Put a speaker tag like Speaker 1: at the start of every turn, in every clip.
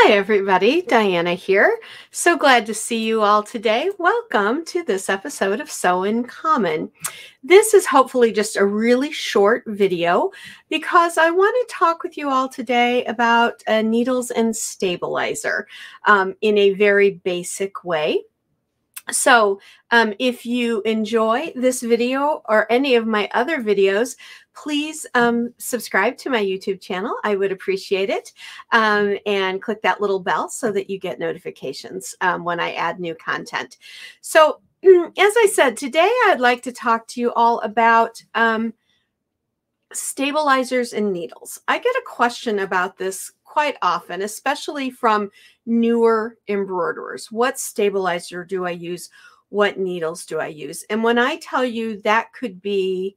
Speaker 1: Hi everybody, Diana here. So glad to see you all today. Welcome to this episode of Sew in Common. This is hopefully just a really short video because I want to talk with you all today about needles and stabilizer in a very basic way. So if you enjoy this video or any of my other videos, please subscribe to my YouTube channel. I would appreciate it. And click that little bell so that you get notifications when I add new content. So as I said, today I'd like to talk to you all about stabilizers and needles. I get a question about this quite often, especially from newer embroiderers. What stabilizer do I use? What needles do I use? And when I tell you that could be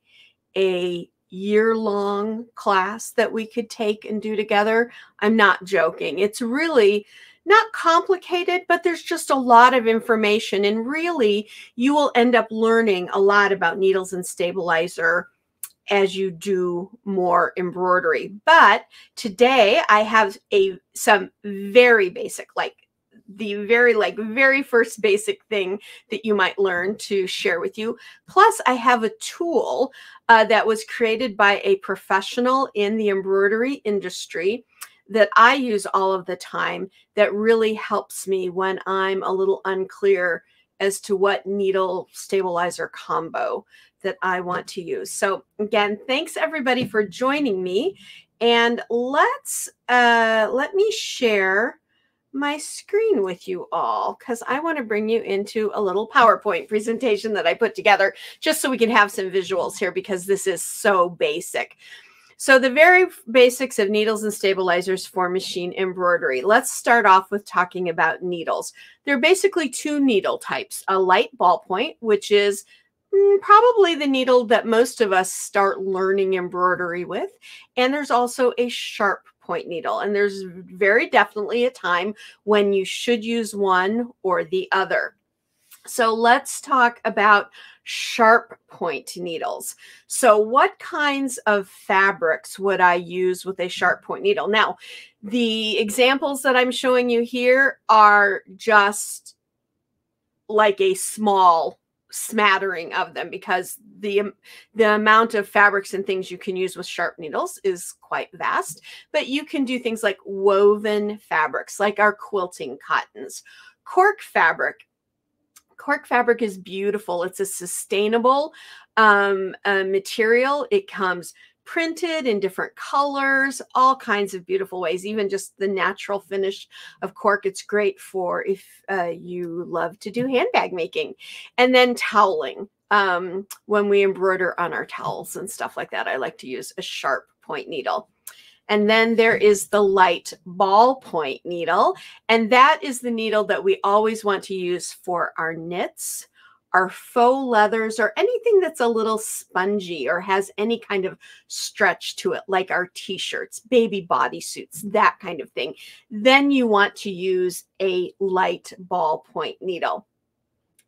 Speaker 1: a year-long class that we could take and do together, I'm not joking. It's really not complicated, but there's just a lot of information, and really you will end up learning a lot about needles and stabilizer as you do more embroidery. But today I have some very basic, like the very first basic thing that you might learn to share with you. Plus I have a tool that was created by a professional in the embroidery industry that I use all of the time that really helps me when I'm a little unclear as to what needle stabilizer combo that I want to use. So again, thanks everybody for joining me, and let me share my screen with you all because I want to bring you into a little PowerPoint presentation that I put together just so we can have some visuals here because this is so basic. So the very basics of needles and stabilizers for machine embroidery. Let's start off with talking about needles. There are basically two needle types: a light ballpoint, which is probably the needle that most of us start learning embroidery with. And there's also a sharp point needle. And there's very definitely a time when you should use one or the other. So let's talk about sharp point needles. So what kinds of fabrics would I use with a sharp point needle? Now, the examples that I'm showing you here are just like a small smattering of them because the amount of fabrics and things you can use with sharp needles is quite vast. But you can do things like woven fabrics, like our quilting cottons. Cork fabric is beautiful. It's a sustainable material. It comes printed in different colors, all kinds of beautiful ways, even just the natural finish of cork. It's great for if you love to do handbag making. And then toweling. When we embroider on our towels and stuff like that, I like to use a sharp point needle. And then there is the light ballpoint needle. And that is the needle that we always want to use for our knits, our faux leathers, or anything that's a little spongy or has any kind of stretch to it, like our t-shirts, baby bodysuits, that kind of thing. Then you want to use a light ballpoint needle.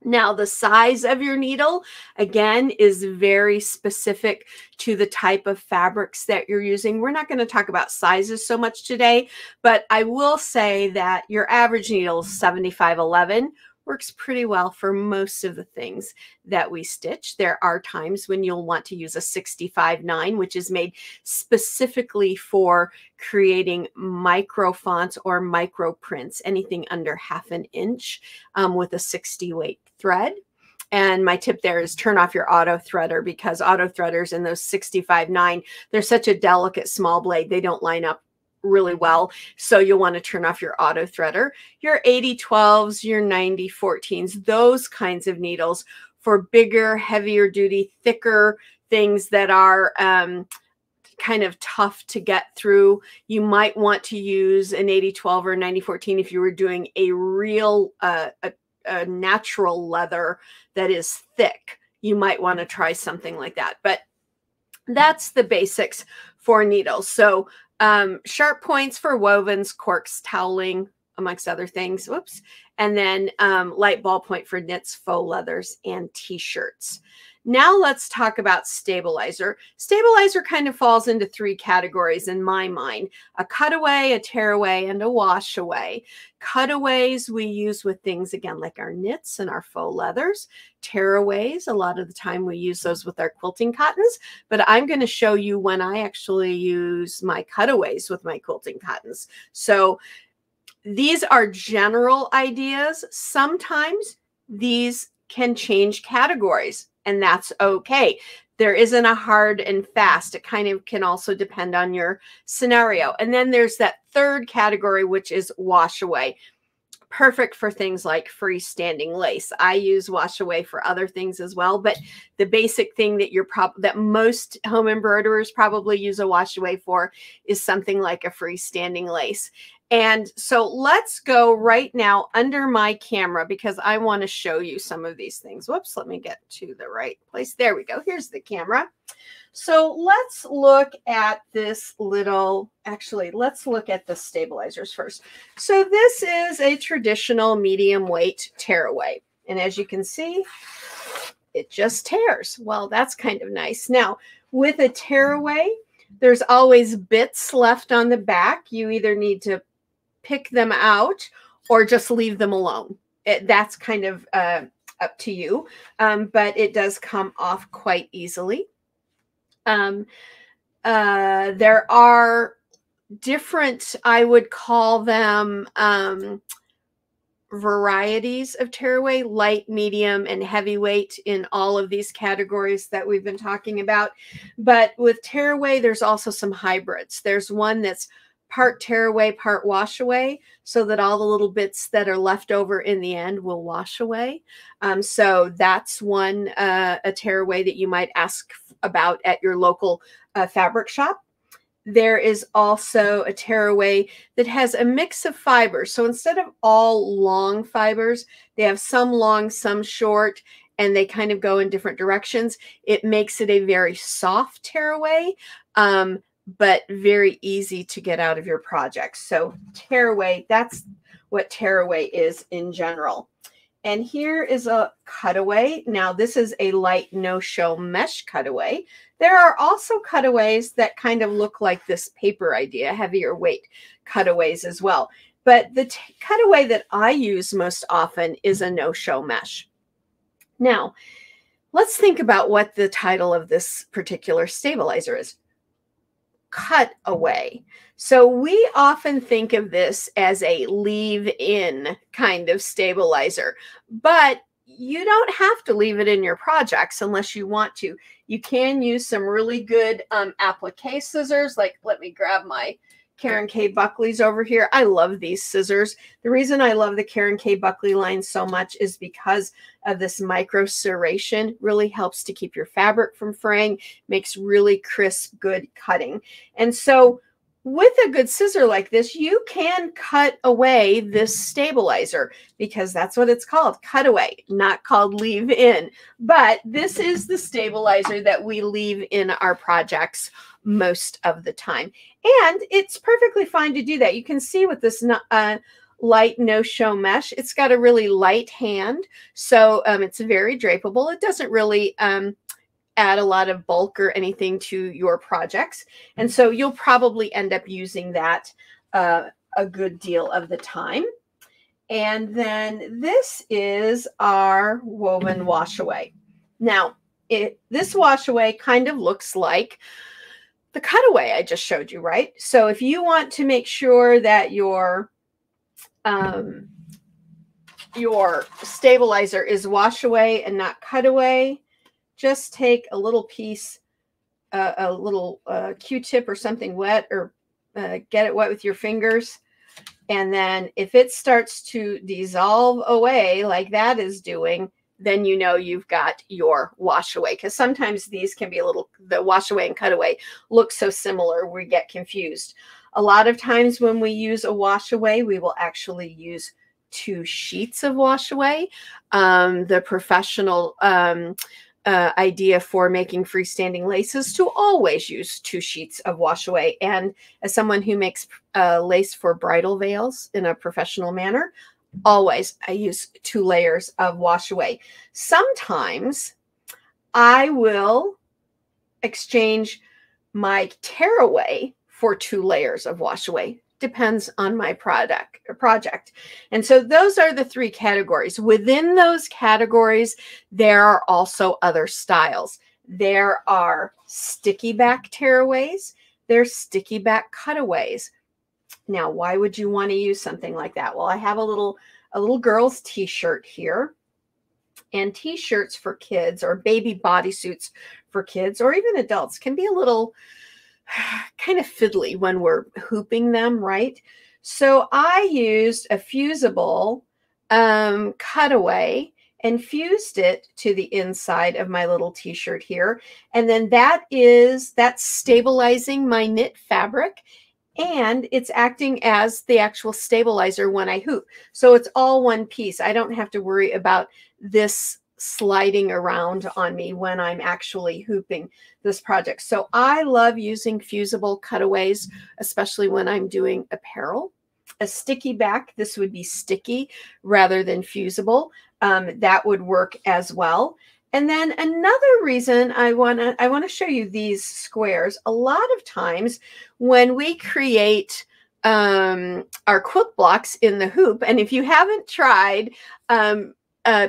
Speaker 1: Now, the size of your needle, again, is very specific to the type of fabrics that you're using. We're not going to talk about sizes so much today, but I will say that your average needle is 7511. Works pretty well for most of the things that we stitch. There are times when you'll want to use a 65-9, which is made specifically for creating micro fonts or micro prints, anything under ½ an inch with a 60 weight thread. And my tip there is turn off your auto threader, because auto threaders in those 65-9, they're such a delicate small blade, they don't line up really well. So you'll want to turn off your auto threader. Your 80-12s, your 90-14s, those kinds of needles for bigger, heavier duty, thicker things that are kind of tough to get through. You might want to use an 80-12 or 90-14 if you were doing a real a natural leather that is thick. You might want to try something like that. But that's the basics for needles. So sharp points for wovens, corks, toweling, amongst other things. Whoops. And then light ballpoint for knits, faux leathers, and t-shirts. Now let's talk about stabilizer. Stabilizer kind of falls into three categories in my mind: a cutaway, a tearaway, and a washaway. Cutaways we use with things, again, like our knits and our faux leathers. Tearaways, a lot of the time we use those with our quilting cottons, but I'm going to show you when I actually use my cutaways with my quilting cottons. So these are general ideas. Sometimes these can change categories, and that's okay. There isn't a hard and fast. It kind of can also depend on your scenario. And then there's that third category, which is washaway. Perfect for things like freestanding lace. I use washaway for other things as well, but the basic thing that that most home embroiderers probably use a washaway for is something like a freestanding lace. And so let's go right now under my camera because I want to show you some of these things. Whoops, let me get to the right place. There we go. Here's the camera. So let's look at this little, actually, let's look at the stabilizers first. So this is a traditional medium weight tearaway. And as you can see, it just tears. Well, that's kind of nice. Now, with a tearaway, there's always bits left on the back. You either need to pick them out or just leave them alone. That's kind of up to you, but it does come off quite easily. There are different, I would call them varieties of tearaway, light, medium, and heavyweight in all of these categories that we've been talking about. But with tearaway, there's also some hybrids. There's one that's part tearaway, part washaway, so that all the little bits that are left over in the end will wash away. So that's one, a tearaway that you might ask about at your local fabric shop. There is also a tearaway that has a mix of fibers. So instead of all long fibers, they have some long, some short, and they kind of go in different directions. It makes it a very soft tearaway, but very easy to get out of your project. So tearaway, that's what tearaway is in general. And here is a cutaway. Now this is a light no-show mesh cutaway. There are also cutaways that kind of look like this paper idea, heavier weight cutaways as well. But the cutaway that I use most often is a no-show mesh. Now, let's think about what the title of this particular stabilizer is. Cutaway. So we often think of this as a leave-in kind of stabilizer, but you don't have to leave it in your projects unless you want to. You can use some really good applique scissors. Like, let me grab my Karen K. Buckley's over here. I love these scissors. The reason I love the Karen K. Buckley line so much is because of this micro serration. Really helps to keep your fabric from fraying, makes really crisp, good cutting. And so with a good scissor like this, you can cut away this stabilizer because that's what it's called, cutaway, not called leave in. But this is the stabilizer that we leave in our projects most of the time. And it's perfectly fine to do that. You can see with this light no-show mesh, it's got a really light hand. So it's very drapable. It doesn't really add a lot of bulk or anything to your projects. And so you'll probably end up using that a good deal of the time. And then this is our woven washaway. Now, this washaway kind of looks like the cutaway I just showed you, right? So if you want to make sure that your stabilizer is washaway and not cutaway, just take a little piece, a little Q-tip or something wet, or get it wet with your fingers. And then if it starts to dissolve away like that is doing, then you know you've got your washaway. Because sometimes these can be a little, the washaway and cutaway look so similar, we get confused. A lot of times when we use a washaway, we will actually use 2 sheets of washaway. The professional idea for making freestanding laces to always use 2 sheets of Washaway. And as someone who makes lace for bridal veils in a professional manner, always I use 2 layers of Washaway. Sometimes I will exchange my Tearaway for 2 layers of Washaway. Depends on my project. And so those are the 3 categories. Within those categories, there are also other styles. There are sticky back tearaways. There's sticky back cutaways. Now, why would you want to use something like that? Well, I have a little girl's t-shirt here, and t-shirts for kids or baby bodysuits for kids or even adults can be a little kind of fiddly when we're hooping them, right? So I used a fusible cutaway and fused it to the inside of my little t-shirt here. And then that's stabilizing my knit fabric, and it's acting as the actual stabilizer when I hoop. So it's all one piece. I don't have to worry about this sliding around on me when I'm actually hooping this project. So I love using fusible cutaways, especially when I'm doing apparel. A sticky back, this would be sticky rather than fusible. That would work as well. And then another reason I want to show you these squares. A lot of times when we create our quilt blocks in the hoop, and if you haven't tried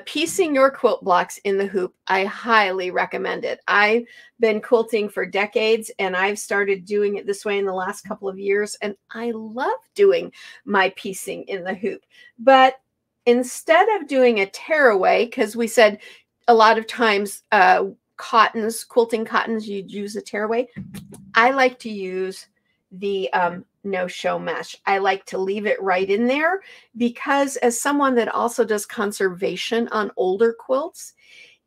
Speaker 1: piecing your quilt blocks in the hoop, I highly recommend it. I've been quilting for decades, and I've started doing it this way in the last couple of years, and I love doing my piecing in the hoop. But instead of doing a tearaway, because we said a lot of times quilting cottons, you'd use a tearaway, I like to use the no-show mesh. I like to leave it right in there because as someone that also does conservation on older quilts,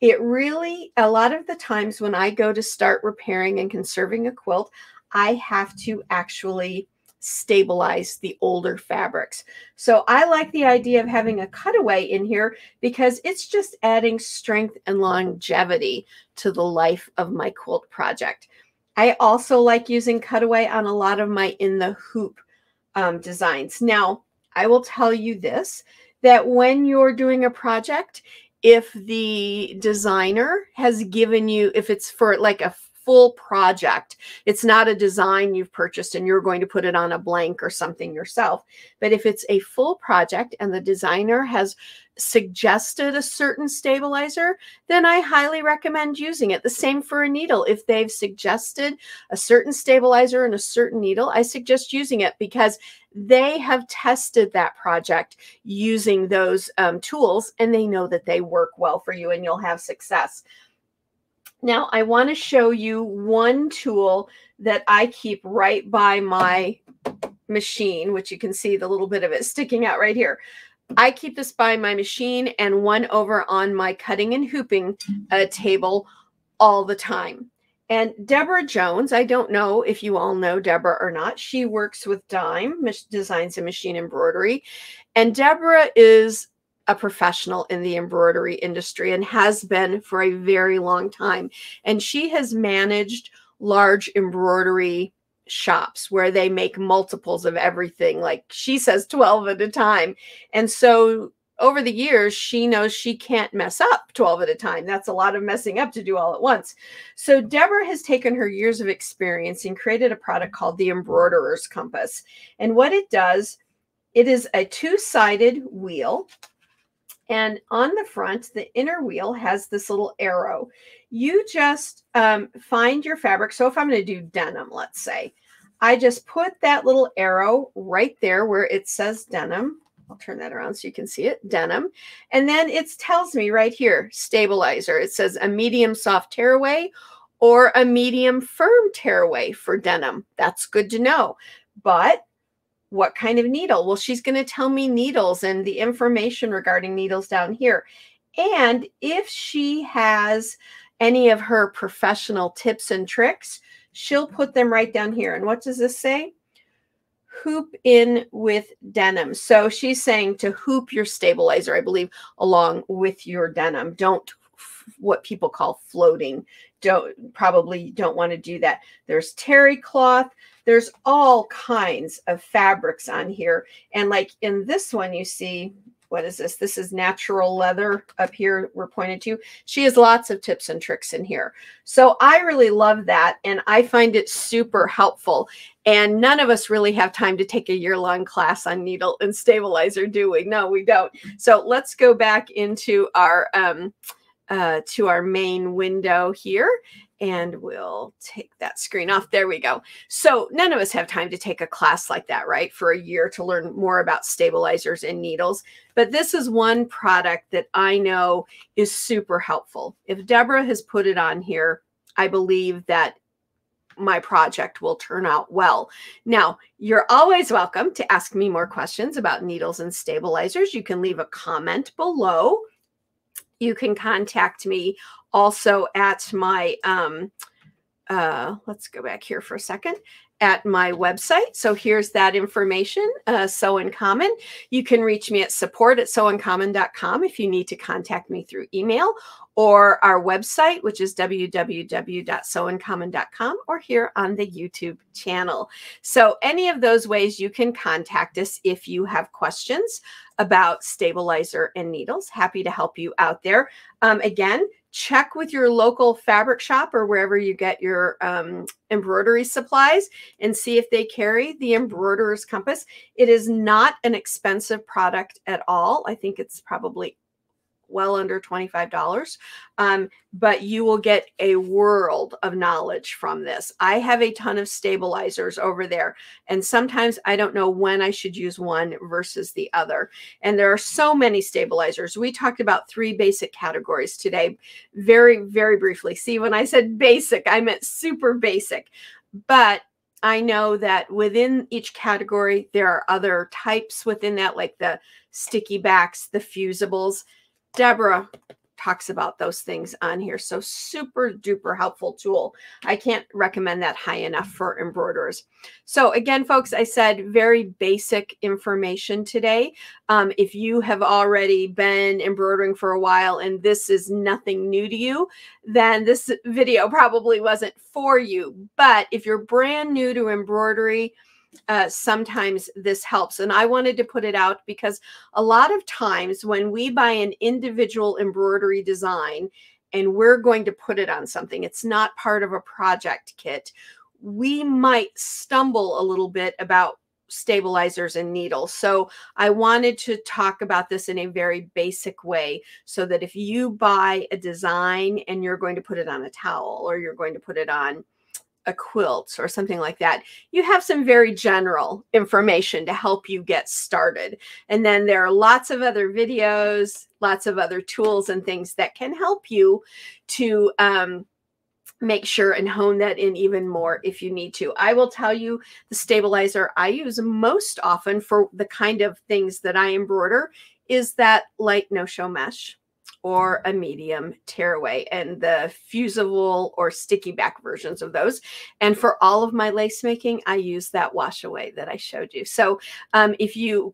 Speaker 1: it really, a lot of the times when I go to start repairing and conserving a quilt, I have to actually stabilize the older fabrics. So I like the idea of having a cutaway in here because it's just adding strength and longevity to the life of my quilt project. I also like using cutaway on a lot of my in the hoop designs. Now, I will tell you this, that when you're doing a project, if the designer has given you, if it's for like a full project, it's not a design you've purchased and you're going to put it on a blank or something yourself. But if it's a full project and the designer has suggested a certain stabilizer, then I highly recommend using it. The same for a needle. If they've suggested a certain stabilizer and a certain needle, I suggest using it because they have tested that project using those tools, and they know that they work well for you and you'll have success. Now, I want to show you one tool that I keep right by my machine, which you can see the little bit of it sticking out right here. I keep this by my machine and one over on my cutting and hooping table all the time. And Deborah Jones, I don't know if you all know Deborah or not. She works with Dime, Designs and Machine Embroidery. And Deborah is a professional in the embroidery industry and has been for a very long time. And she has managed large embroidery shops where they make multiples of everything, like she says 12 at a time. And so over the years, she knows she can't mess up 12 at a time. That's a lot of messing up to do all at once. So Deborah has taken her years of experience and created a product called the Embroiderer's Compass. And what it does, it is a two-sided wheel. And on the front, the inner wheel has this little arrow. You just find your fabric. So if I'm going to do denim, let's say, I just put that little arrow right there where it says denim. I'll turn that around so you can see it, denim. And then it tells me right here, stabilizer. It says a medium soft tearaway or a medium firm tearaway for denim. That's good to know. But what kind of needle? Well, she's going to tell me needles and the information regarding needles down here. And if she has any of her professional tips and tricks, she'll put them right down here. And what does this say? Hoop in with denim. So she's saying to hoop your stabilizer, I believe, along with your denim. Don't what people call floating. Probably don't want to do that. There's terry cloth. There's all kinds of fabrics on here. And like in this one, you see, what is this? This is natural leather up here we're pointed to. She has lots of tips and tricks in here. So I really love that. And I find it super helpful. And none of us really have time to take a year-long class on needle and stabilizer, do we? No, we don't. So let's go back into our main window here. And we'll take that screen off. There we go. So none of us have time to take a class like that, right? For a year to learn more about stabilizers and needles. But this is one product that I know is super helpful. If Deborah has put it on here, I believe that my project will turn out well. Now, you're always welcome to ask me more questions about needles and stabilizers. You can leave a comment below. You can contact me also at my, let's go back here for a second, at my website. So here's that information, Sew in Common. You can reach me at support@sewincommon.com if you need to contact me through email, or our website, which is www.sewincommon.com, or here on the YouTube channel. So any of those ways you can contact us if you have questions about stabilizer and needles. Happy to help you out there. Again, check with your local fabric shop or wherever you get your embroidery supplies and see if they carry the embroiderer's compass. It is not an expensive product at all. I think it's probably well under $25, but you will get a world of knowledge from this. I have a ton of stabilizers over there, and sometimes I don't know when I should use one versus the other. And there are so many stabilizers. We talked about 3 basic categories today, very, very briefly. See, when I said basic, I meant super basic, but I know that within each category, there are other types within that, like the sticky backs, the fusibles. Deborah talks about those things on here. So super duper helpful tool. I can't recommend that high enough for embroiderers. So again, folks, I said very basic information today. If you have already been embroidering for a while and this is nothing new to you, then this video probably wasn't for you. But if you're brand new to embroidery, sometimes this helps. And I wanted to put it out because a lot of times when we buy an individual embroidery design and we're going to put it on something, it's not part of a project kit, we might stumble a little bit about stabilizers and needles. So I wanted to talk about this in a very basic way so that if you buy a design and you're going to put it on a towel or you're going to put it on a quilt or something like that, you have some very general information to help you get started. And then there are lots of other videos, lots of other tools and things that can help you to make sure and hone that in even more if you need to. I will tell you the stabilizer I use most often for the kind of things that I embroider is that light no-show mesh or a medium tearaway, and the fusible or sticky back versions of those. And for all of my lace making, I use that Washaway that I showed you. So if you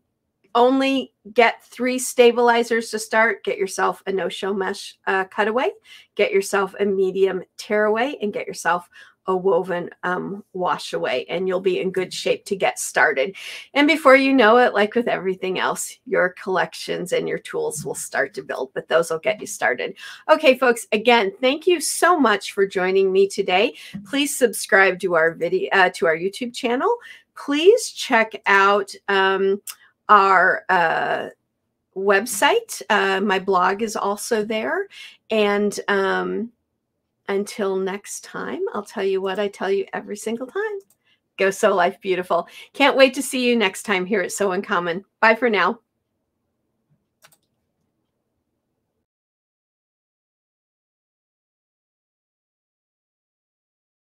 Speaker 1: only get 3 stabilizers to start, get yourself a no-show mesh cutaway, get yourself a medium tearaway, and get yourself a woven Washaway, and you'll be in good shape to get started. And before you know it, like with everything else, your collections and your tools will start to build, but those will get you started. Okay, folks, again, thank you so much for joining me today. Please subscribe to our video, to our YouTube channel. Please check out our website. My blog is also there. And until next time, I'll tell you what I tell you every single time. Go sew life beautiful. Can't wait to see you next time here at Sew in Common. Bye for now.